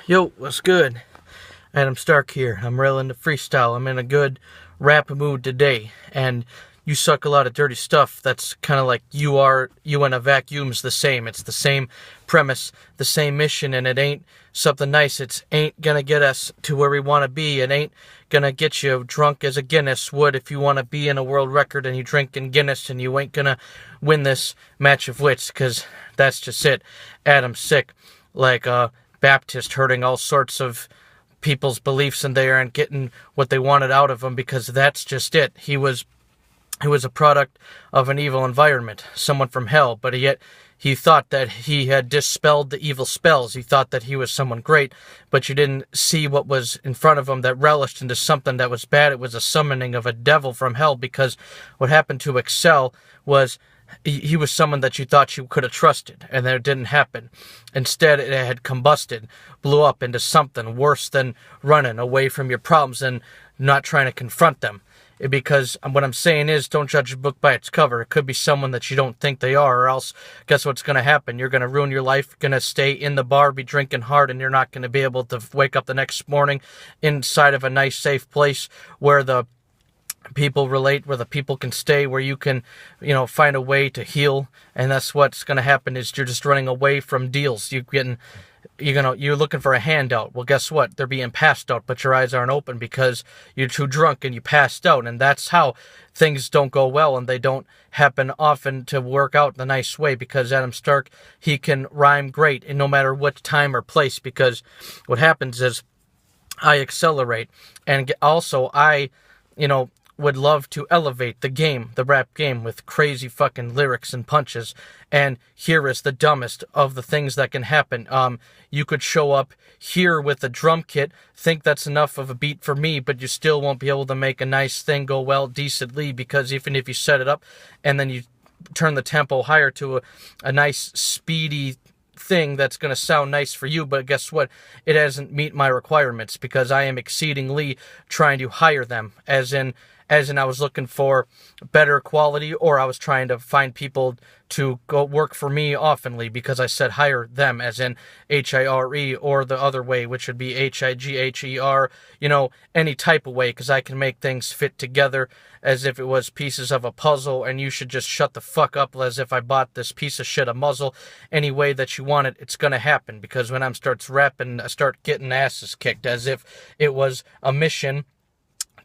Yo, what's good? Adam Stark here. I'm real into freestyle. I'm in a good rap mood today. And you suck a lot of dirty stuff. That's kind of like you in a vacuum's the same. It's the same premise, the same mission, and it ain't something nice. It ain't gonna get us to where we want to be. It ain't gonna get you drunk as a Guinness would if you want to be in a world record and you drinking Guinness, and you ain't gonna win this match of wits, because that's just it. Adam's sick. Like, Baptist hurting all sorts of people's beliefs in there and getting what they wanted out of him, because that's just it. He was a product of an evil environment, someone from hell, but yet he thought that he had dispelled the evil spells. He thought that he was someone great, but you didn't see what was in front of him that relished into something that was bad. It was a summoning of a devil from hell, because what happened to Excel was he was someone that you thought you could have trusted, and that it didn't happen. Instead, it had combusted, blew up into something worse than running away from your problems and not trying to confront them. Because what I'm saying is, don't judge a book by its cover. It could be someone that you don't think they are, or else guess what's going to happen? You're going to ruin your life, going to stay in the bar, be drinking hard, and you're not going to be able to wake up the next morning inside of a nice, safe place where the people relate, where the people can stay, where you can, find a way to heal. And that's what's going to happen, is you're just running away from deals. You're looking for a handout. Well, guess what? They're being passed out, but your eyes aren't open because you're too drunk and you passed out. And that's how things don't go well, and they don't happen often to work out in a nice way, because Adam Stark, he can rhyme great in no matter what time or place, because what happens is I accelerate, and also I, would love to elevate the rap game, with crazy fucking lyrics and punches. And here is the dumbest of the things that can happen. You could show up here with a drum kit, think that's enough of a beat for me, but you still won't be able to make a nice thing go well decently, because even if you set it up and then you turn the tempo higher to a nice speedy thing that's going to sound nice for you, but guess what? It doesn't meet my requirements, because I am exceedingly trying to hire them, as in I was looking for better quality, or I was trying to find people to go work for me oftenly, because I said hire them, as in HIRE, or the other way, which would be HIGHER, any type of way, because I can make things fit together as if it was pieces of a puzzle, and you should just shut the fuck up as if I bought this piece of shit a muzzle. Any way that you want it, it's going to happen, because when I starts rapping, I start getting asses kicked, as if it was a mission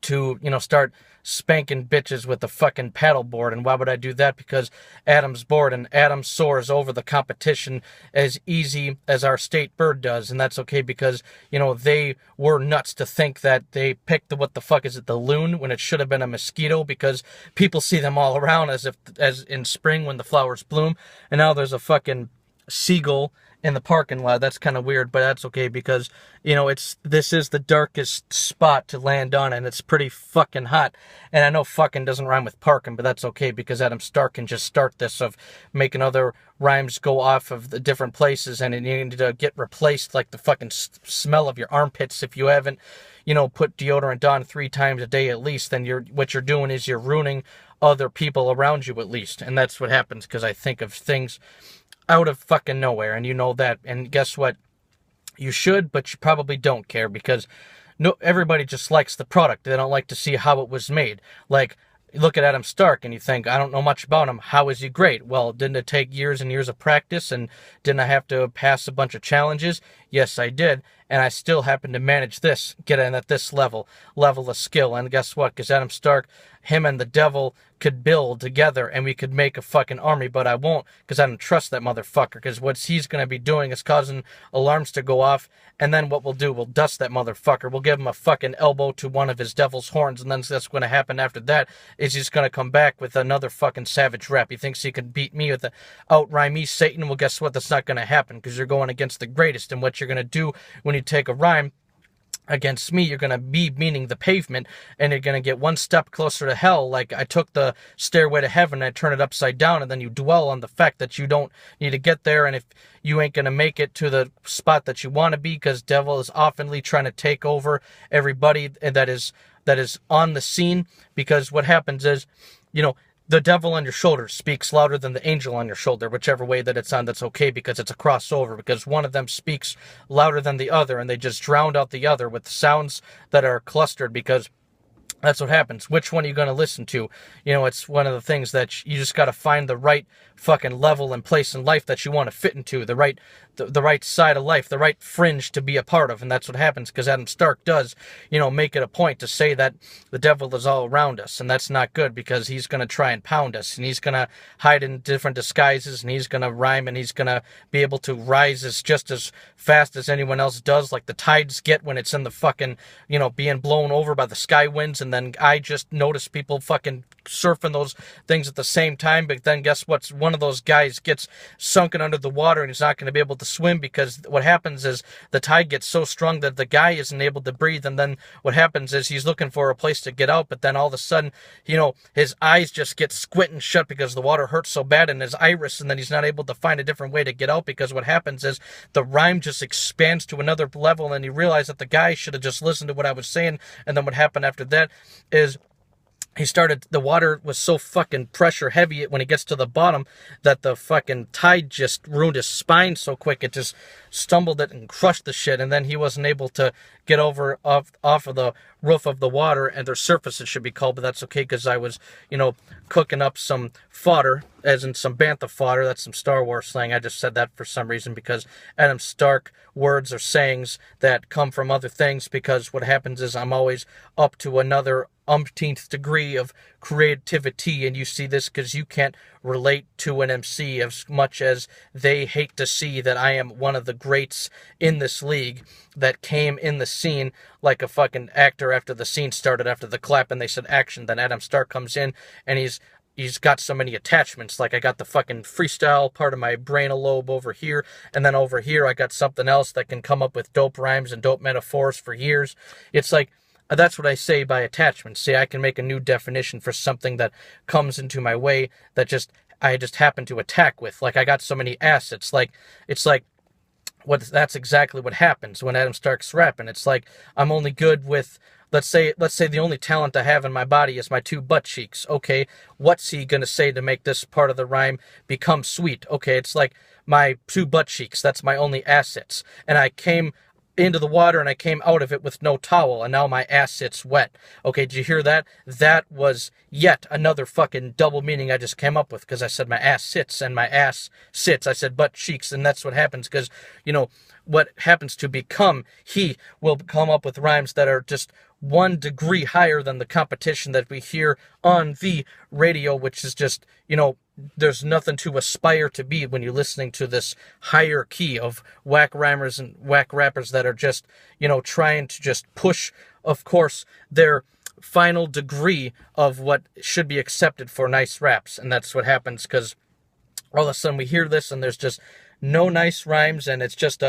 to, start spanking bitches with the fucking paddleboard. And why would I do that? Because Adam's bored, and Adam soars over the competition as easy as our state bird does. And that's okay, because, they were nuts to think that they picked the loon, when it should have been a mosquito, because people see them all around as in spring when the flowers bloom. And now there's a fucking seagull in the parking lot. That's kind of weird, but that's okay, because this is the darkest spot to land on, and it's pretty fucking hot. And I know fucking doesn't rhyme with parking, but that's okay, because Adam Stark can just start this of making other rhymes go off of the different places, and you need to get replaced, like the fucking smell of your armpits. If you haven't put deodorant on 3 times a day at least, then what you're doing is you're ruining other people around you, at least. And that's what happens, because I think of things out of fucking nowhere, and you know that. And guess what? You should, but you probably don't care, because everybody just likes the product. They don't like to see how it was made. Like, look at Adam Stark and you think, I don't know much about him. How is he great? Well, didn't it take years and years of practice, and didn't I have to pass a bunch of challenges? Yes, I did. And I still happen to manage this, get in at this level of skill. And guess what? Because Adam Stark, him and the devil could build together, and we could make a fucking army, but I won't, because I don't trust that motherfucker, because what he's going to be doing is causing alarms to go off, and then what we'll do, we'll dust that motherfucker. We'll give him a fucking elbow to one of his devil's horns, and then that's going to happen after that, is he's going to come back with another fucking savage rap. He thinks he can beat me with the out-rhyme me, Satan. Well, guess what? That's not going to happen, because you're going against the greatest, and what you're going to do when you take a rhyme against me, you're going to be meaning the pavement, and you're going to get one step closer to hell. Like, I took the stairway to heaven and I turn it upside down, and then you dwell on the fact that you don't need to get there, and if you ain't going to make it to the spot that you want to be, because devil is oftenly trying to take over everybody that is on the scene. Because what happens is, the devil on your shoulder speaks louder than the angel on your shoulder, whichever way that it's on, that's okay, because it's a crossover, because one of them speaks louder than the other, and they just drown out the other with sounds that are clustered, because that's what happens. Which one are you going to listen to? You know, it's one of the things that you just got to find the right fucking level and place in life that you want to fit into, the right side of life, the right fringe to be a part of. And that's what happens, because Adam Stark does, you know, make it a point to say that the devil is all around us, and that's not good, because he's going to try and pound us, and he's going to hide in different disguises, and he's going to rhyme, and he's going to be able to rise just as fast as anyone else does, like the tides get when it's in the fucking, you know, being blown over by the sky winds. And then I just notice people fucking surfing those things at the same time, but then guess what? One of those guys gets sunken under the water, and he's not going to be able to swim, because what happens is the tide gets so strong that the guy isn't able to breathe, and then what happens is he's looking for a place to get out, but then all of a sudden, you know, his eyes just get squinting shut because the water hurts so bad in his iris, and then he's not able to find a different way to get out, because what happens is the rhyme just expands to another level, and you realize that the guy should have just listened to what I was saying. And then what happened after that is the water was so fucking pressure heavy when he gets to the bottom that the fucking tide just ruined his spine so quick, it just stumbled it and crushed the shit, and then he wasn't able to get over off of the roof of the water, and their surface it should be called, but that's okay, because I was, you know, cooking up some fodder, as in some bantha fodder. That's some Star Wars slang. I just said that for some reason, because Adam Stark words or sayings that come from other things, because what happens is I'm always up to another umpteenth degree of creativity, and you see this because you can't relate to an MC as much as they hate to see that I am one of the greats in this league that came in the scene like a fucking actor after the scene started, after the clap and they said action. Then Adam Stark comes in, and he's got so many attachments. Like, I got the fucking freestyle part of my brain lobe over here, and then over here I got something else that can come up with dope rhymes and dope metaphors for years. It's like, that's what I say by attachment. See, I can make a new definition for something that comes into my way that I just happen to attack with. Like, I got so many assets. Like, it's like, that's exactly what happens when Adam Stark's rapping. It's like, I'm only good with, let's say the only talent I have in my body is my two butt cheeks. Okay, what's he gonna say to make this part of the rhyme become sweet? Okay, it's like my two butt cheeks. That's my only assets. And I came into the water and I came out of it with no towel, and now my ass sits wet. Okay, did you hear that? That was yet another fucking double meaning I just came up with, because I said my ass sits and my ass sits. I said butt cheeks, and that's what happens, because, you know, what happens to become, he will come up with rhymes that are just 1 degree higher than the competition that we hear on the radio, which is just, you know, there's nothing to aspire to be when you're listening to this higher key of whack rhymers and whack rappers that are just, you know, trying to just push, of course, their final degree of what should be accepted for nice raps. And that's what happens, because all of a sudden we hear this and there's just no nice rhymes, and it's just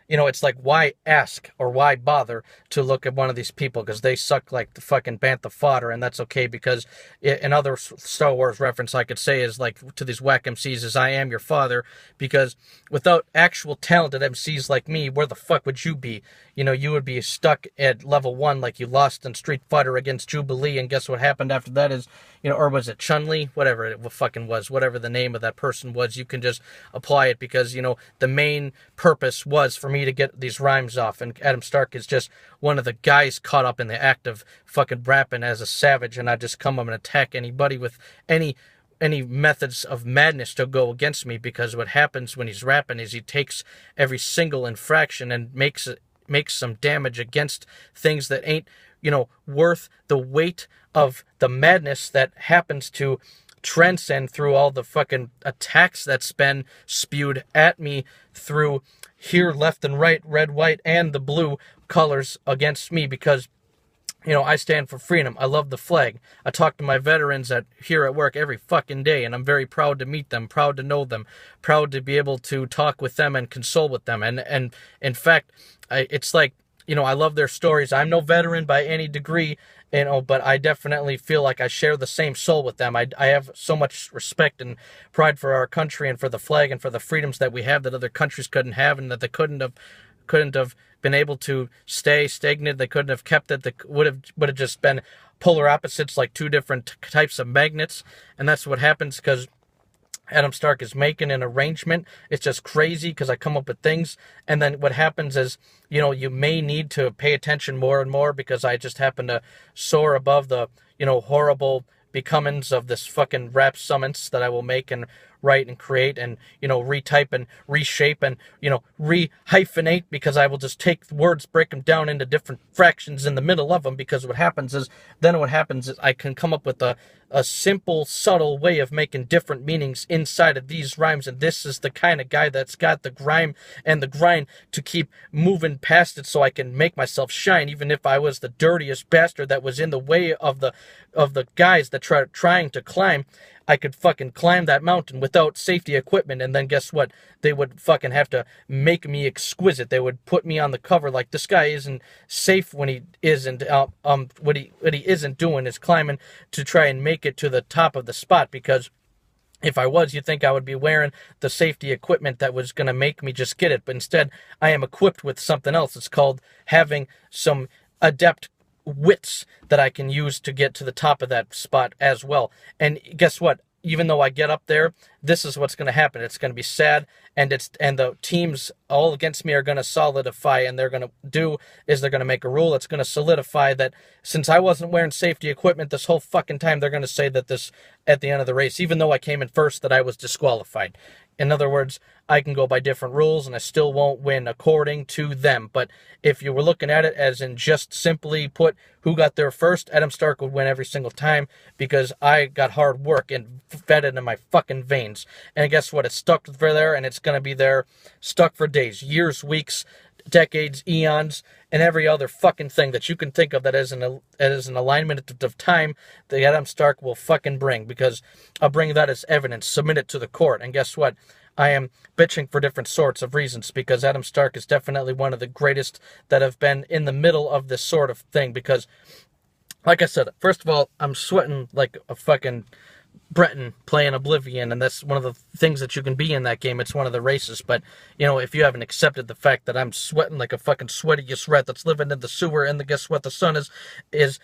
you know, it's like, why ask or why bother to look at one of these people, because they suck like the fucking bantha fodder, and that's okay, because another Star Wars reference I could say is like to these whack MCs is, I am your father, because without actual talented MCs like me, where the fuck would you be? You know, you would be stuck at level 1 like you lost in Street Fighter against Jubilee, and guess what happened after that is, you know, or was it Chun-Li? Whatever it fucking was, whatever the name of that person was, you can just apply it, because, you know, the main purpose was for me to get these rhymes off, and Adam Stark is just one of the guys caught up in the act of fucking rapping as a savage, and I just come up and attack anybody with any methods of madness to go against me, because what happens when he's rapping is he takes every single infraction and makes some damage against things that ain't, you know, worth the weight of the madness that happens to transcend through all the fucking attacks that's been spewed at me through here, left and right, red, white, and the blue colors against me, because, you know, I stand for freedom. I love the flag. I talk to my veterans here at work every fucking day, and I'm very proud to meet them, proud to know them, proud to be able to talk with them and console with them. And in fact, it's like, you know, I love their stories. I'm no veteran by any degree, you know, but I definitely feel like I share the same soul with them. I have so much respect and pride for our country and for the flag and for the freedoms that we have that other countries couldn't have, and that they couldn't have been able to stay stagnant. They couldn't have kept it. They would have just been polar opposites, like two different types of magnets. And that's what happens because Adam Stark is making an arrangement. It's just crazy because I come up with things. And then what happens is, you may need to pay attention more and more because I just happen to soar above the, horrible becomings of this fucking rap summons that I will make and write and create and, retype and reshape and, re-hyphenate, because I will just take words, break them down into different fractions in the middle of them, because what happens is I can come up with a simple, subtle way of making different meanings inside of these rhymes, and this is the kind of guy that's got the grime and the grind to keep moving past it so I can make myself shine, even if I was the dirtiest bastard that was in the way of the guys that trying to climb. I could fucking climb that mountain without safety equipment, and then guess what? They would fucking have to make me exquisite. They would put me on the cover like, this guy isn't safe when he isn't, what he isn't doing is climbing to try and make it to the top of the spot, because if I was, you'd think I would be wearing the safety equipment that was going to make me just get it, but instead I am equipped with something else. It's called having some adept wits that I can use to get to the top of that spot as well. And guess what? Even though I get up there, this is what's going to happen. It's going to be sad, and the teams all against me are going to solidify, and they're going to make a rule. It's going to solidify that since I wasn't wearing safety equipment this whole fucking time, they're going to say that this, at the end of the race, even though I came in first, that I was disqualified. In other words, I can go by different rules and I still won't win according to them. But if you were looking at it as in just simply put who got there first, Adam Stark would win every single time, because I got hard work and fed it in my fucking veins. And guess what? It's stuck for there, and it's going to be there stuck for days, years, weeks, decades, eons, and every other fucking thing that you can think of that is an alignment of time that Adam Stark will fucking bring, because I'll bring that as evidence, submit it to the court, and guess what? I am bitching for different sorts of reasons, because Adam Stark is definitely one of the greatest that have been in the middle of this sort of thing, because, like I said, first of all, I'm sweating like a fucking Breton playing Oblivion, and that's one of the things that you can be in that game. It's one of the races, but, if you haven't accepted the fact that I'm sweating like a fucking sweatiest rat that's living in the sewer, and guess what? The sun is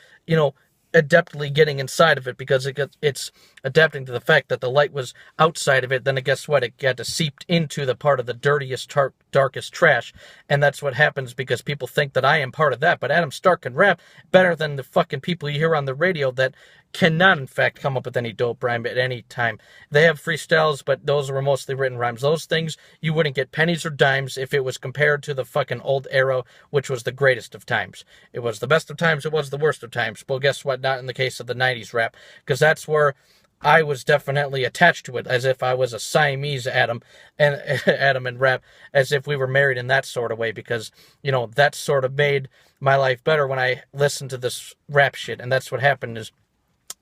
adeptly getting inside of it, because it's adapting to the fact that the light was outside of it, then guess what? It got to seep into the part of the dirtiest, darkest trash, and that's what happens because people think that I am part of that, but Adam Stark can rap better than the fucking people you hear on the radio that cannot, in fact, come up with any dope rhyme at any time. They have freestyles, but those were mostly written rhymes. Those things, you wouldn't get pennies or dimes if it was compared to the fucking old era, which was the greatest of times. It was the best of times, it was the worst of times. Well, guess what? Not in the case of the 90s rap, because that's where I was definitely attached to it, as if I was a Siamese Adam and rap, as if we were married in that sort of way, because, that sort of made my life better when I listened to this rap shit. And that's what happened is,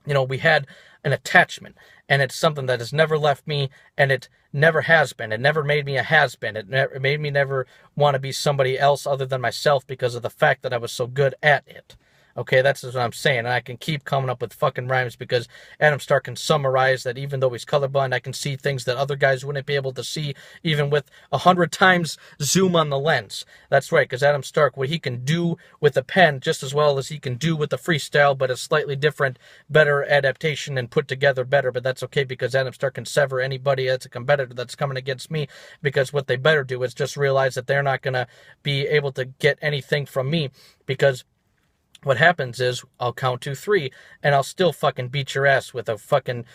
we had an attachment, and it's something that has never left me, and it never has been. It never made me a has-been. It made me never want to be somebody else other than myself because of the fact that I was so good at it. Okay, that's what I'm saying, and I can keep coming up with fucking rhymes because Adam Stark can summarize that even though he's colorblind, I can see things that other guys wouldn't be able to see even with 100 times zoom on the lens. That's right, because Adam Stark, what he can do with a pen just as well as he can do with a freestyle, but a slightly different, better adaptation and put together better, but that's okay because Adam Stark can sever anybody that's a competitor that's coming against me, because what they better do is just realize that they're not going to be able to get anything from me, because what happens is I'll count 2, 3, and I'll still fucking beat your ass with a fucking,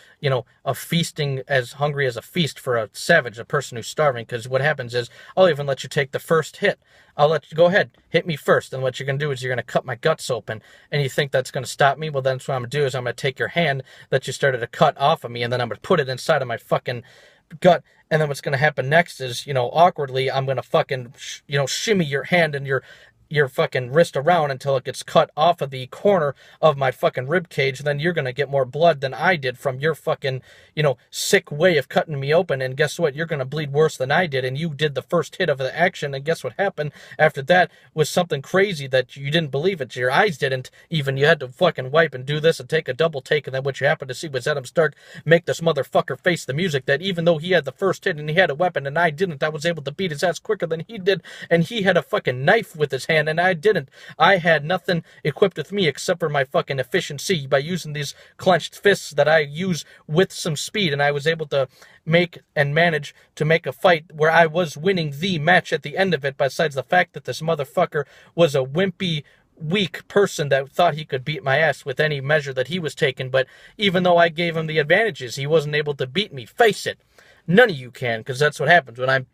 a feasting as hungry as a feast for a savage, a person who's starving, because what happens is I'll even let you take the first hit. I'll let you go ahead, hit me first, and what you're going to do is you're going to cut my guts open, and you think that's going to stop me? Well, that's what I'm going to do is I'm going to take your hand that you started to cut off of me, and then I'm going to put it inside of my fucking gut, and then what's going to happen next is, awkwardly, I'm going to fucking, shimmy your hand and your your fucking wrist around until it gets cut off of the corner of my fucking rib cage, then you're gonna get more blood than I did from your fucking, sick way of cutting me open. And guess what? You're gonna bleed worse than I did, and you did the first hit of the action. And guess what happened after that was something crazy that you didn't believe it. Your eyes didn't even. You had to fucking wipe and do this and take a double take, and then what you happened to see was Adam Stark make this motherfucker face the music, that even though he had the first hit and he had a weapon and I didn't, I was able to beat his ass quicker than he did, and he had a fucking knife with his hand and I didn't. I had nothing equipped with me except for my fucking efficiency by using these clenched fists that I use with some speed, and I was able to make and manage to make a fight where I was winning the match at the end of it, besides the fact that this motherfucker was a wimpy, weak person that thought he could beat my ass with any measure that he was taking. But even though I gave him the advantages, he wasn't able to beat me. Face it. None of you can, because that's what happens when I'm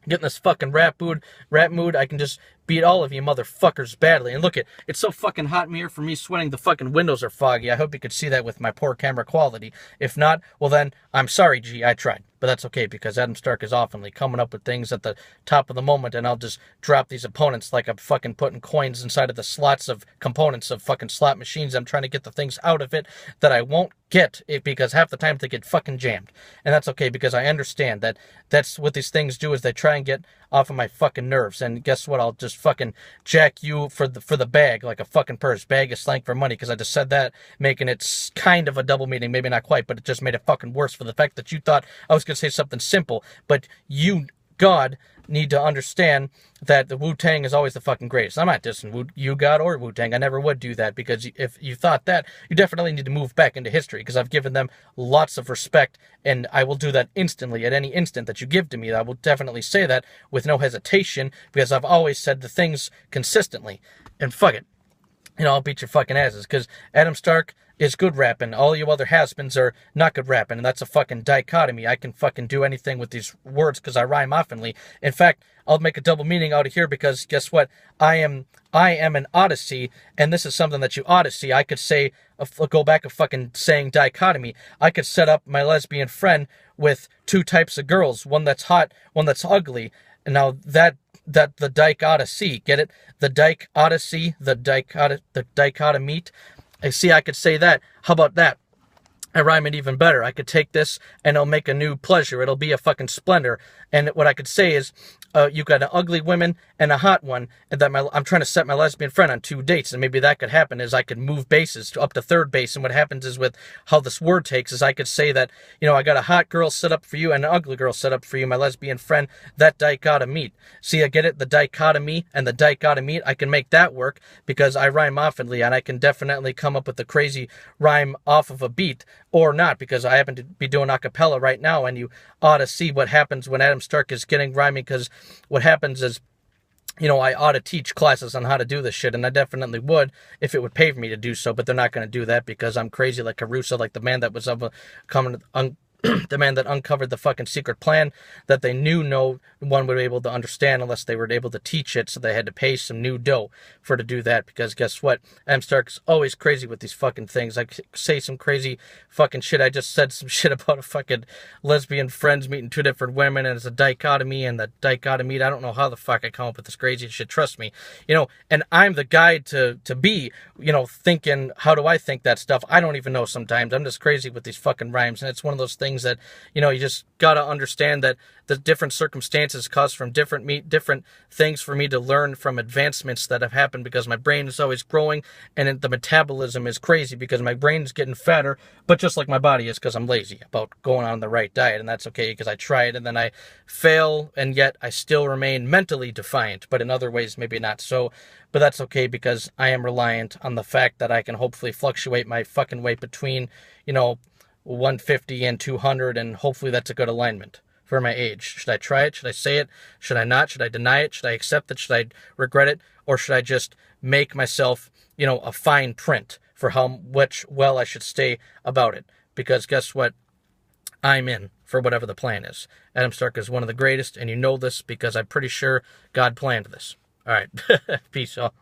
getting this fucking rap mood. I can just beat all of you motherfuckers badly. And look, it's so fucking hot in here for me sweating. The fucking windows are foggy. I hope you could see that with my poor camera quality. If not, well then, I'm sorry, G, I tried. But that's okay, because Adam Stark is oftenly coming up with things at the top of the moment, and I'll just drop these opponents like I'm fucking putting coins inside of the slots of components of fucking slot machines. I'm trying to get the things out of it that I won't get it, because half the time they get fucking jammed. And that's okay, because I understand that that's what these things do, is they try and get off of my fucking nerves. And guess what? I'll just fucking jack you for the bag, like a fucking purse. Bag is slang for money, because I just said that, making it kind of a double meaning. Maybe not quite, but it just made it fucking worse for the fact that you thought I was going to say something simple. But you, God, need to understand that the Wu-Tang is always the fucking greatest. I'm not dissing you, God, or Wu-Tang. I never would do that, because if you thought that, you definitely need to move back into history, because I've given them lots of respect, and I will do that instantly. At any instant that you give to me, I will definitely say that with no hesitation, because I've always said the things consistently. And fuck it. I'll beat your fucking asses, because Adam Stark is good rapping. All you other has-beens are not good rapping, and that's a fucking dichotomy. I can fucking do anything with these words because I rhyme oftenly. In fact, I'll make a double meaning out of here, because guess what? I am an odyssey, and this is something that you ought to see. I could say, go back of fucking saying dichotomy. I could set up my lesbian friend with two types of girls, one that's hot, one that's ugly. And now that the Dyke Odyssey, get it? The Dyke Odyssey, the dichotomy. I see, I could say that. How about that? I rhyme it even better. I could take this and it'll make a new pleasure. It'll be a fucking splendor. And what I could say is, you got an ugly woman and a hot one, and that I'm trying to set my lesbian friend on 2 dates, and maybe that could happen is I could move bases up to third base. And what happens is, with how this word takes, is I could say that, I got a hot girl set up for you and an ugly girl set up for you, my lesbian friend. That dichotomy. See, I get it? The dichotomy and the dichotomy. I can make that work because I rhyme oftenly, and I can definitely come up with a crazy rhyme off of a beat, or not, because I happen to be doing a cappella right now, and you ought to see what happens when Adam Stark is getting rhyming, because what happens is, I ought to teach classes on how to do this shit, and I definitely would if it would pay for me to do so, but they're not going to do that, because I'm crazy like Caruso, like the man that was the man that uncovered the fucking secret plan that they knew no one would be able to understand unless they were able to teach it, so they had to pay some new dough to do that, because guess what? Adam Stark's always crazy with these fucking things. I say some crazy fucking shit. I just said some shit about a fucking lesbian friends meeting two different women, and it's a dichotomy, and the dichotomy, I don't know how the fuck I come up with this crazy shit, trust me. And I'm the guy to be, thinking, how do I think that stuff? I don't even know sometimes. I'm just crazy with these fucking rhymes, and it's one of those things that, you just gotta understand that the different circumstances cause from different things for me to learn from advancements that have happened, because my brain is always growing, and the metabolism is crazy because my brain's getting fatter, but just like my body is, because I'm lazy about going on the right diet, and that's okay, because I try it and then I fail, and yet I still remain mentally defiant, but in other ways maybe not so, but that's okay, because I am reliant on the fact that I can hopefully fluctuate my fucking weight between, 150 and 200, and hopefully that's a good alignment for my age. Should I try it? Should I say it? Should I not? Should I deny it? Should I accept it? Should I regret it? Or should I just make myself, a fine print for how much well I should stay about it? Because guess what? I'm in for whatever the plan is. Adam Stark is one of the greatest, and you know this because I'm pretty sure God planned this. All right. Peace, y'all.